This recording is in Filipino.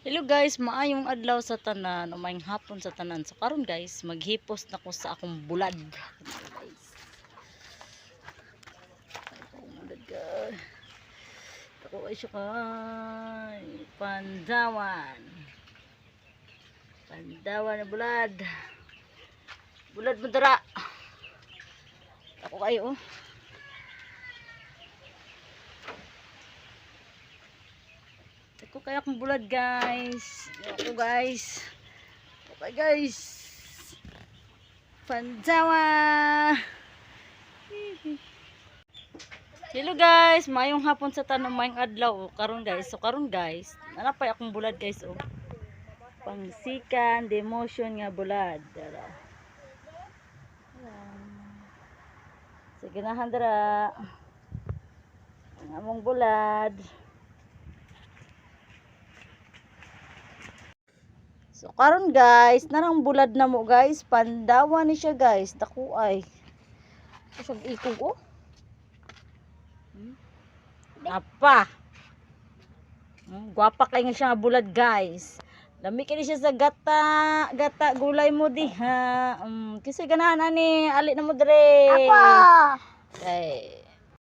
Hello guys, maayong adlaw sa tanan, umayong hapon sa tanan. So karon guys, maghipos na ko sa akong bulad. Guys. Bulad guys. Ako ay siya kay Pandawan. Pandawan na bulad. Bulad mo dara. Ako kayo oh. Ako kaya akong bulad guys. Ako guys. Okay guys. Pandawa. Hello guys, mayong hapon sa tanong mayong adlaw karon guys. So karon guys, nanapay akong bulad guys oh. Pangsikan demotion nga bulad. Dara. Sige na handra. Ang among bulad. So karon guys, narang bulad na mo guys, Pandawa ni siya guys, dako ay. Kusog ikog oh. Apa? Guwapa kay nga siya nga bulad guys. Lami kini siya sa gata gulay mo diha. Kasi ganahan ani, ali na mo dire. Apa? Ay.